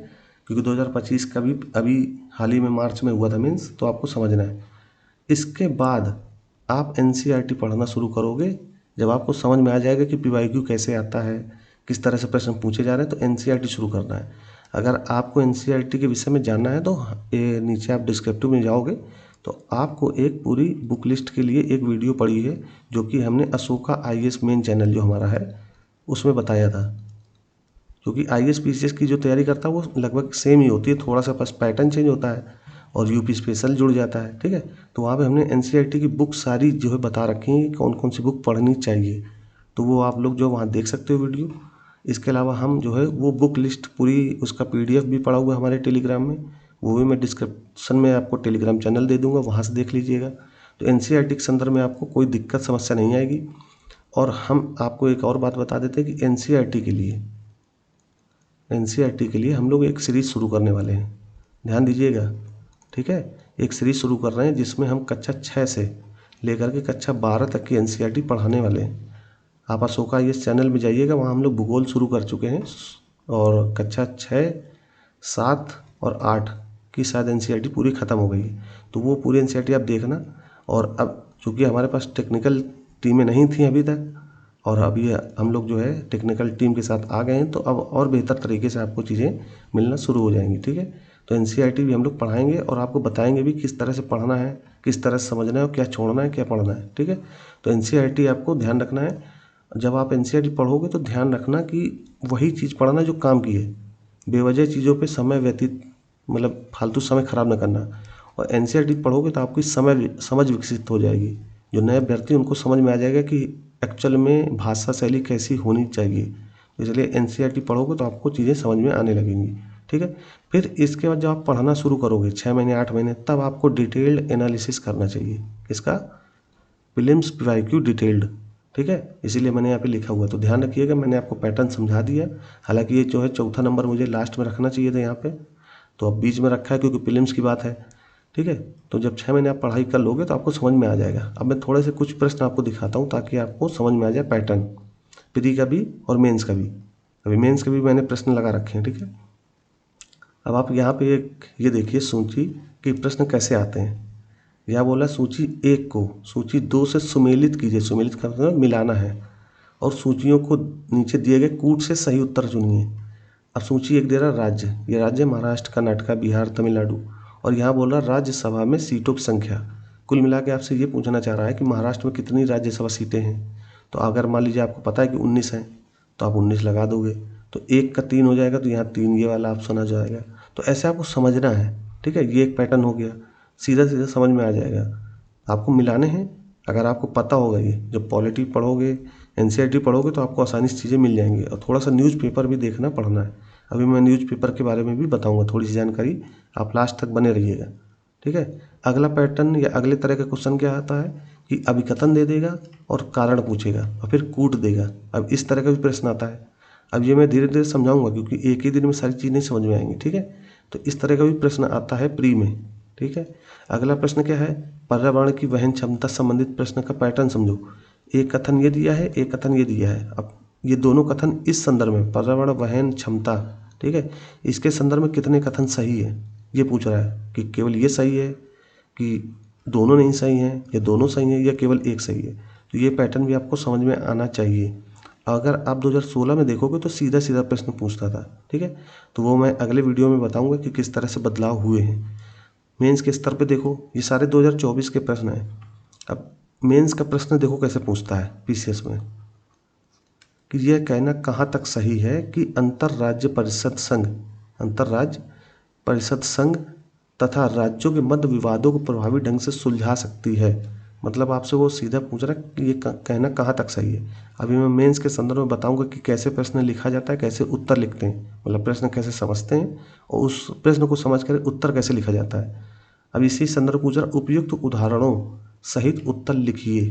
क्योंकि 2025 का भी अभी हाल ही में मार्च में हुआ था मेंस, तो आपको समझना है। इसके बाद आप NCERT पढ़ना शुरू करोगे, जब आपको समझ में आ जाएगा कि PYQ कैसे आता है, किस तरह से प्रश्न पूछे जा रहे हैं, तो NCERT शुरू करना है। अगर आपको NCERT के विषय में जानना है तो ये नीचे आप डिस्क्रिप्टिव में जाओगे तो आपको एक पूरी बुक लिस्ट के लिए एक वीडियो पड़ी है, जो कि हमने अशोका IAS मेन चैनल जो हमारा है उसमें बताया था। क्योंकि IAS PCS की जो तैयारी करता है वो लगभग सेम ही होती है, थोड़ा सा बस पैटर्न चेंज होता है और यूपी स्पेशल जुड़ जाता है, ठीक है। तो वहाँ पे हमने NCERT की बुक सारी जो है बता रखी हैं कौन कौन सी बुक पढ़नी चाहिए, तो वो आप लोग जो वहाँ देख सकते हो वीडियो। इसके अलावा हम जो है वो बुक लिस्ट पूरी, उसका PDF भी पड़ा हुआ है हमारे टेलीग्राम में, वो भी मैं डिस्क्रिप्शन में आपको टेलीग्राम चैनल दे दूँगा, वहाँ से देख लीजिएगा। तो NCERT के संदर्भ में आपको कोई दिक्कत समस्या नहीं आएगी। और हम आपको एक और बात बता देते हैं कि NCERT के लिए हम लोग एक सीरीज़ शुरू करने वाले हैं, ध्यान दीजिएगा, ठीक है। एक सीरीज़ शुरू कर रहे हैं जिसमें हम कक्षा 6 से लेकर के कक्षा 12 तक की NCERT पढ़ाने वाले हैं। आप अशोका IAS चैनल में जाइएगा, वहाँ हम लोग भूगोल शुरू कर चुके हैं और कक्षा 6, 7 और 8 की शायद NCERT पूरी ख़त्म हो गई है, तो वो पूरी NCERT आप देखना। और अब चूँकि हमारे पास टेक्निकल टीमें नहीं थी अभी तक, और अभी हम लोग जो है टेक्निकल टीम के साथ आ गए हैं, तो अब और बेहतर तरीके से आपको चीज़ें मिलना शुरू हो जाएंगी, ठीक है। तो एनसीईआरटी भी हम लोग पढ़ाएंगे और आपको बताएंगे भी किस तरह से पढ़ना है, किस तरह से समझना है और क्या छोड़ना है, क्या पढ़ना है। ठीक है, तो एनसीईआरटी आपको ध्यान रखना है। जब आप एनसीईआरटी पढ़ोगे तो ध्यान रखना कि वही चीज़ पढ़ना जो काम की है, बेवजह चीज़ों पे समय व्यतीत मतलब फालतू समय खराब ना करना। और एनसीईआरटी पढ़ोगे तो आपकी समझ विकसित हो जाएगी। जो नए अभ्यर्थी उनको समझ में आ जाएगा कि एक्चुअल में भाषा शैली कैसी होनी चाहिए। इसलिए एनसीईआरटी पढ़ोगे तो आपको चीज़ें समझ में आने लगेंगी। ठीक है, फिर इसके बाद जब आप पढ़ना शुरू करोगे 6 महीने 8 महीने, तब आपको डिटेल्ड एनालिसिस करना चाहिए। किसका? Prelims PYQ detailed. ठीक है, इसीलिए मैंने यहाँ पे लिखा हुआ है। तो ध्यान रखिएगा, मैंने आपको पैटर्न समझा दिया। हालांकि ये जो है चौथा नंबर मुझे लास्ट में रखना चाहिए था यहाँ पे, तो अब बीच में रखा है क्योंकि प्रीलिम्स की बात है। ठीक है, तो जब 6 महीने आप पढ़ाई कर लोगे तो आपको समझ में आ जाएगा। अब मैं थोड़े से कुछ प्रश्न आपको दिखाता हूँ ताकि आपको समझ में आ जाए पैटर्न, प्री का भी और मेंस का भी। अभी मेंस के भी मैंने प्रश्न लगा रखे हैं। ठीक है, अब आप यहाँ पे एक ये देखिए सूची कि प्रश्न कैसे आते हैं। यह बोला सूची 1 को सूची 2 से सुमेलित कीजिए। सुमेलित का मतलब मिलाना है। और सूचियों को नीचे दिए गए कूट से सही उत्तर चुनिए। अब सूची 1 दे रहा राज्य, ये राज्य महाराष्ट्र, कर्नाटक, बिहार, तमिलनाडु। और यहाँ बोल रहा राज्यसभा में सीटों की संख्या। कुल मिला के आपसे ये पूछना चाह रहा है कि महाराष्ट्र में कितनी राज्यसभा सीटें हैं। तो अगर मान लीजिए आपको पता है कि 19 हैं तो आप 19 लगा दोगे, तो 1 का 3 हो जाएगा, तो यहाँ 3 ये वाला ऑप्शन आ जाएगा। तो ऐसे आपको समझना है। ठीक है, ये एक पैटर्न हो गया, सीधा सीधा समझ में आ जाएगा। आपको मिलाने हैं। अगर आपको पता होगा, ये जब पॉलिटी पढ़ोगे, एनसीईआरटी पढ़ोगे तो आपको आसानी से चीज़ें मिल जाएंगी। और थोड़ा सा न्यूज़पेपर भी देखना पढ़ना है। अभी मैं न्यूज़पेपर के बारे में भी बताऊंगा थोड़ी सी जानकारी, आप लास्ट तक बने रहिएगा। ठीक है, अगला पैटर्न या अगले तरह का क्वेश्चन क्या आता है कि अभिकथन दे देगा और कारण पूछेगा और फिर कूट देगा। अब इस तरह का भी प्रश्न आता है। अब ये मैं धीरे धीरे समझाऊंगा क्योंकि एक ही दिन में सारी चीज़ नहीं समझ में आएंगी। ठीक है, तो इस तरह का भी प्रश्न आता है प्री में। ठीक है, अगला प्रश्न क्या है? पर्यावरण की वहन क्षमता संबंधित प्रश्न का पैटर्न समझो। एक कथन ये दिया है, एक कथन ये दिया है। अब ये दोनों कथन इस संदर्भ में पर्यावरण वहन क्षमता, ठीक है, इसके संदर्भ में कितने कथन सही है ये पूछ रहा है कि केवल ये सही है कि दोनों नहीं सही हैं, या दोनों सही हैं, या केवल एक सही है। तो ये पैटर्न भी आपको समझ में आना चाहिए। अगर आप 2016 में देखोगे तो सीधा सीधा प्रश्न पूछता था। ठीक है, तो वो मैं अगले वीडियो में बताऊंगा कि किस तरह से बदलाव हुए हैं। मेंस के स्तर पे देखो, ये सारे 2024 के प्रश्न हैं। अब मेंस का प्रश्न देखो कैसे पूछता है पीसीएस में, कि यह कहना कहाँ तक सही है कि अंतर्राज्य परिषद संघ तथा राज्यों के मध्य विवादों को प्रभावी ढंग से सुलझा सकती है। मतलब आपसे वो सीधा पूछ रहा है कि ये कहना कहाँ तक सही है। अभी मैं मेंस के संदर्भ में बताऊंगा कि कैसे प्रश्न लिखा जाता है, कैसे उत्तर लिखते हैं, मतलब प्रश्न कैसे समझते हैं और उस प्रश्न को समझ कर उत्तर कैसे लिखा जाता है। अब इसी संदर्भ पूछ रहा उपयुक्त उदाहरणों सहित उत्तर लिखिए।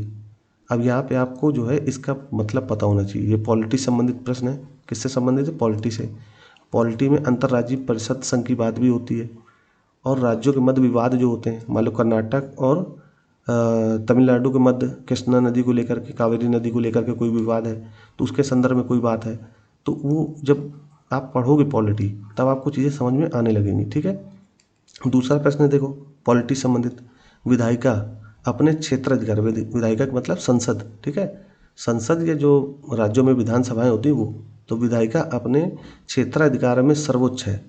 अब यहाँ पे आपको जो है इसका मतलब पता होना चाहिए। ये पॉलिटी संबंधित प्रश्न है। किससे संबंधित है? पॉलिटी से। पॉलिटी में अंतर्राज्यीय परिषद संघ की बात भी होती है और राज्यों के मध्य विवाद जो होते हैं, मान लो कर्नाटक और तमिलनाडु के मध्य कृष्णा नदी को लेकर के, कावेरी नदी को लेकर के कोई विवाद है, तो उसके संदर्भ में कोई बात है, तो वो जब आप पढ़ोगे पॉलिटी तब आपको चीज़ें समझ में आने लगेंगी। ठीक है, दूसरा प्रश्न देखो पॉलिटी संबंधित। विधायिका अपने क्षेत्र अधिकार, विधायिका का मतलब संसद। ठीक है, संसद या जो राज्यों में विधानसभाएं होती हैं वो, तो विधायिका अपने क्षेत्राधिकार में सर्वोच्च है,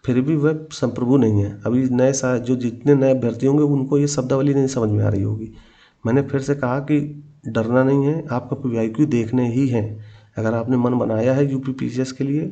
फिर भी वह संप्रभु नहीं है। अभी नए जो जितने नए अभ्यर्थी होंगे उनको ये शब्दावली नहीं समझ में आ रही होगी। मैंने फिर से कहा कि डरना नहीं है, आपको पीवाईक्यू देखने ही हैं। अगर आपने मन बनाया है यूपी पीसीएस के लिए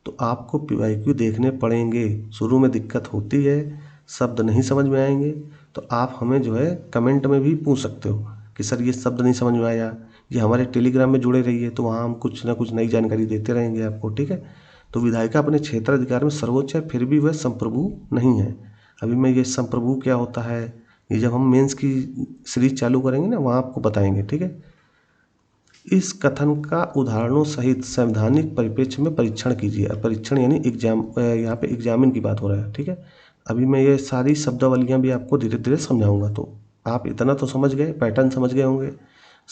तो आपको पीवाईक्यू देखने पड़ेंगे। शुरू में दिक्कत होती है, शब्द नहीं समझ में आएंगे, तो आप हमें जो है कमेंट में भी पूछ सकते हो कि सर ये शब्द नहीं समझ में आया। ये हमारे टेलीग्राम में जुड़े रहिए, तो वहाँ हम कुछ ना कुछ नई जानकारी देते रहेंगे आपको। ठीक है, तो विधायिका अपने क्षेत्राधिकार में सर्वोच्च है, फिर भी वह संप्रभु नहीं है। अभी मैं ये संप्रभु क्या होता है, ये जब हम मेंस की सीरीज चालू करेंगे ना, वहाँ आपको बताएंगे। ठीक है, इस कथन का उदाहरणों सहित संवैधानिक परिप्रेक्ष्य में परीक्षण कीजिए। परीक्षण यानी एग्जाम, यहाँ पे एग्जामिन की बात हो रहा है। ठीक है, अभी मैं ये सारी शब्दावलियाँ भी आपको धीरे धीरे समझाऊंगा, तो आप इतना तो समझ गए, पैटर्न समझ गए होंगे।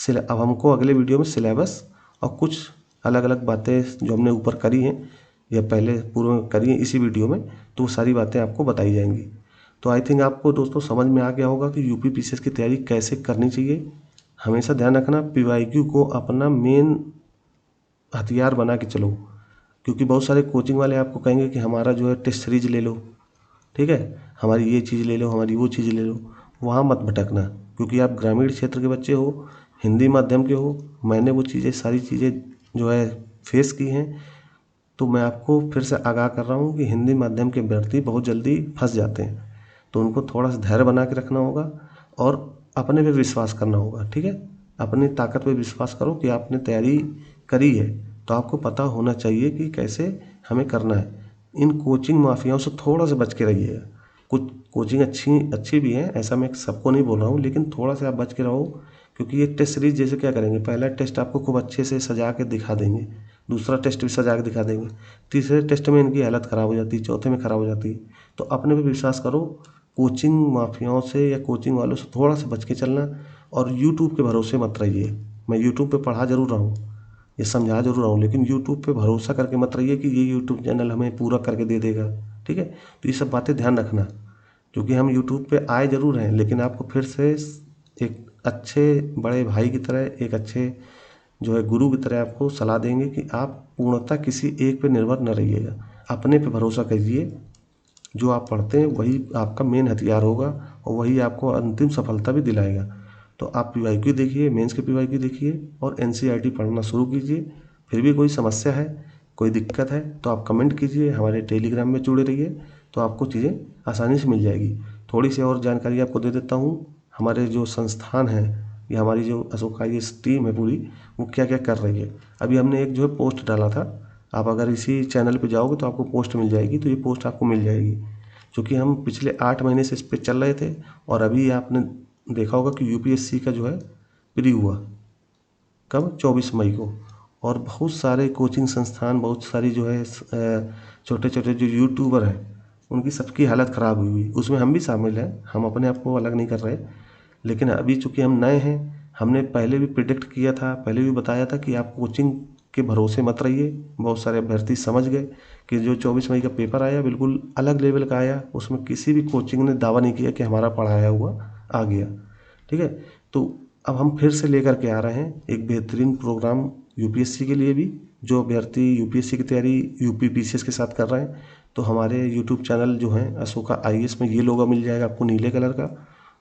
अब हमको अगले वीडियो में सिलेबस और कुछ अलग अलग बातें जो हमने ऊपर करी हैं या पहले पूर्व में करी हैं इसी वीडियो में, तो वो सारी बातें आपको बताई जाएंगी। तो आई थिंक आपको दोस्तों समझ में आ गया होगा कि यूपी पीसीएस की तैयारी कैसे करनी चाहिए। हमेशा ध्यान रखना पीवाईक्यू को अपना मेन हथियार बना के चलो, क्योंकि बहुत सारे कोचिंग वाले आपको कहेंगे कि हमारा जो है टेस्ट सीरीज ले लो, ठीक है, हमारी ये चीज़ ले लो, हमारी वो चीज़ ले लो, वहाँ मत भटकना, क्योंकि आप ग्रामीण क्षेत्र के बच्चे हो, हिंदी माध्यम के हो। मैंने वो चीज़ें सारी चीज़ें जो है फेस की हैं, तो मैं आपको फिर से आगाह कर रहा हूँ कि हिंदी माध्यम के अभ्यर्थी बहुत जल्दी फंस जाते हैं। तो उनको थोड़ा सा धैर्य बना के रखना होगा और अपने पे विश्वास करना होगा। ठीक है, अपनी ताकत पे विश्वास करो कि आपने तैयारी करी है, तो आपको पता होना चाहिए कि कैसे हमें करना है। इन कोचिंग माफियाओं से थोड़ा सा बच के रहिएगा। कुछ कोचिंग अच्छी अच्छी भी हैं, ऐसा मैं सबको नहीं बोल रहा हूँ, लेकिन थोड़ा सा आप बच के रहो, क्योंकि ये टेस्ट सीरीज जैसे क्या करेंगे, पहला टेस्ट आपको खूब अच्छे से सजा के दिखा देंगे, दूसरा टेस्ट भी सजा के दिखा देंगे, तीसरे टेस्ट में इनकी हालत ख़राब हो जाती है, चौथे में ख़राब हो जाती है। तो अपने पे विश्वास करो, कोचिंग माफियाओं से या कोचिंग वालों से थोड़ा सा बच के चलना, और यूट्यूब के भरोसे मत रहिए। मैं यूट्यूब पे पढ़ा जरूर रहा हूँ, ये समझा जरूर रहा हूँ, लेकिन यूट्यूब पे भरोसा करके मत रहिए कि ये यूट्यूब चैनल हमें पूरा करके दे देगा। ठीक है, तो ये सब बातें ध्यान रखना, क्योंकि हम यूट्यूब पे आए ज़रूर हैं, लेकिन आपको फिर से एक अच्छे बड़े भाई की तरह, एक अच्छे जो है गुरु की तरह आपको सलाह देंगे कि आप पूर्णतः किसी एक पे निर्भर न रहिएगा, अपने पे भरोसा कीजिए। जो आप पढ़ते हैं वही आपका मेन हथियार होगा, और वही आपको अंतिम सफलता भी दिलाएगा। तो आप पीवाईक्यू देखिए, मेंस के पीवाईक्यू देखिए, और एनसीईआरटी पढ़ना शुरू कीजिए। फिर भी कोई समस्या है, कोई दिक्कत है, तो आप कमेंट कीजिए, हमारे टेलीग्राम में जुड़े रहिए, तो आपको चीज़ें आसानी से मिल जाएगी। थोड़ी सी और जानकारी आपको दे देता हूँ, हमारे जो संस्थान है या हमारी जो अशोका IAS टीम है पूरी, वो क्या क्या कर रही है। अभी हमने एक जो है पोस्ट डाला था, आप अगर इसी चैनल पे जाओगे तो आपको पोस्ट मिल जाएगी, तो ये पोस्ट आपको मिल जाएगी, क्योंकि हम पिछले 8 महीने से इस पर चल रहे थे। और अभी आपने देखा होगा कि यूपीएससी का जो है प्री हुआ कब, 24 मई को। और बहुत सारे कोचिंग संस्थान, बहुत सारी जो है छोटे छोटे जो यूट्यूबर हैं, उनकी सबकी हालत ख़राब हुई, उसमें हम भी शामिल हैं, हम अपने आप को अलग नहीं कर रहे। लेकिन अभी चूँकि हम नए हैं, हमने पहले भी प्रिडिक्ट किया था, पहले भी बताया था कि आप कोचिंग के भरोसे मत रहिए। बहुत सारे अभ्यर्थी समझ गए कि जो 24 मई का पेपर आया बिल्कुल अलग लेवल का आया, उसमें किसी भी कोचिंग ने दावा नहीं किया कि हमारा पढ़ाया हुआ आ गया। ठीक है, तो अब हम फिर से लेकर के आ रहे हैं एक बेहतरीन प्रोग्राम यूपीएससी के लिए भी। जो अभ्यर्थी यूपीएससी की तैयारी यूपी पीसीएस के साथ कर रहे हैं, तो हमारे यूट्यूब चैनल जो हैं अशोका IAS में ये लोगो मिल जाएगा आपको नीले कलर का,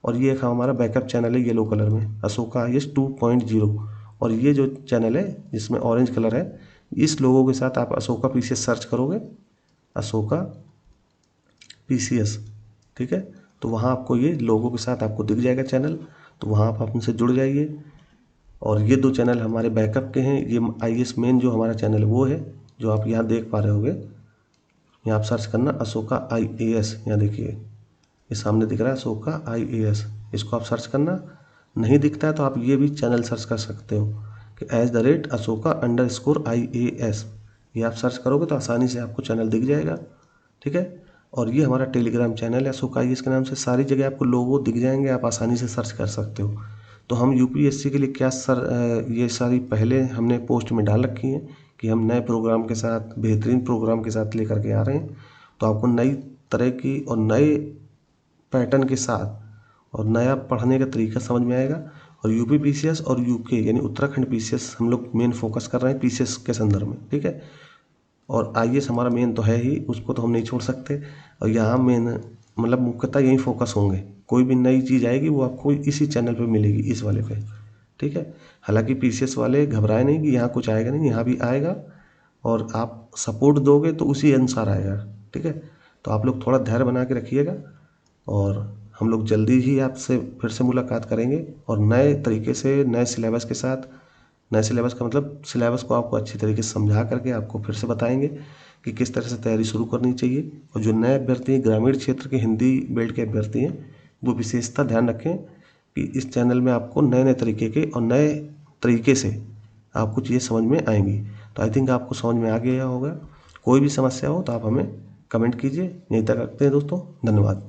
और ये एक हमारा बैकअप चैनल है येलो कलर में, अशोका IAS 2.0। और ये जो चैनल है जिसमें ऑरेंज कलर है, इस लोगों के साथ आप अशोका PCS सर्च करोगे, अशोका PCS, ठीक है, तो वहाँ आपको ये लोगों के साथ आपको दिख जाएगा चैनल, तो वहाँ आप हमसे जुड़ जाइए। और ये 2 चैनल हमारे बैकअप के हैं। ये IAS मेन जो हमारा चैनल है वो है, जो आप यहाँ देख पा रहे होंगे, यहाँ आप सर्च करना अशोका IAS, यहाँ देखिए ये सामने दिख रहा है अशोका IAS, इसको आप सर्च करना। नहीं दिखता है तो आप ये भी चैनल सर्च कर सकते हो कि @Asoka_IAS, ये आप सर्च करोगे तो आसानी से आपको चैनल दिख जाएगा। ठीक है, और ये हमारा टेलीग्राम चैनल है अशोका IAS के नाम से, सारी जगह आपको लोगो दिख जाएंगे, आप आसानी से सर्च कर सकते हो। तो हम यूपीएससी के लिए क्या ये सारी पहले हमने पोस्ट में डाल रखी हैं कि हम नए प्रोग्राम के साथ, बेहतरीन प्रोग्राम के साथ लेकर के आ रहे हैं। तो आपको नई तरह की और नए पैटर्न के साथ और नया पढ़ने का तरीका समझ में आएगा। और यूपी पीसीएस और यूके यानी उत्तराखंड पीसीएस हम लोग मेन फोकस कर रहे हैं पीसीएस के संदर्भ में। ठीक है, और IAS हमारा मेन तो है ही, उसको तो हम नहीं छोड़ सकते। और यहाँ मेन मतलब मुख्यतः यही फोकस होंगे, कोई भी नई चीज़ आएगी वो आपको इसी चैनल पे मिलेगी, इस वाले पे। ठीक है, हालांकि PCS वाले घबराए नहीं कि यहाँ कुछ आएगा नहीं, यहाँ भी आएगा, और आप सपोर्ट दोगे तो उसी अनुसार आएगा। ठीक है, तो आप लोग थोड़ा धैर्य बना के रखिएगा, और हम लोग जल्दी ही आपसे फिर से मुलाकात करेंगे, और नए तरीके से नए सिलेबस के साथ। नए सिलेबस का मतलब सिलेबस को आपको अच्छी तरीके से समझा करके आपको फिर से बताएंगे कि किस तरह से तैयारी शुरू करनी चाहिए। और जो नए अभ्यर्थी हैं, ग्रामीण क्षेत्र के हिंदी बेल्ट के अभ्यर्थी हैं, वो विशेषता ध्यान रखें कि इस चैनल में आपको नए नए तरीके के और नए तरीके से आपको चीज़ें समझ में आएंगी। तो आई थिंक आपको समझ में आ गया होगा। कोई भी समस्या हो तो आप हमें कमेंट कीजिए। यहीं तक रखते हैं दोस्तों, धन्यवाद।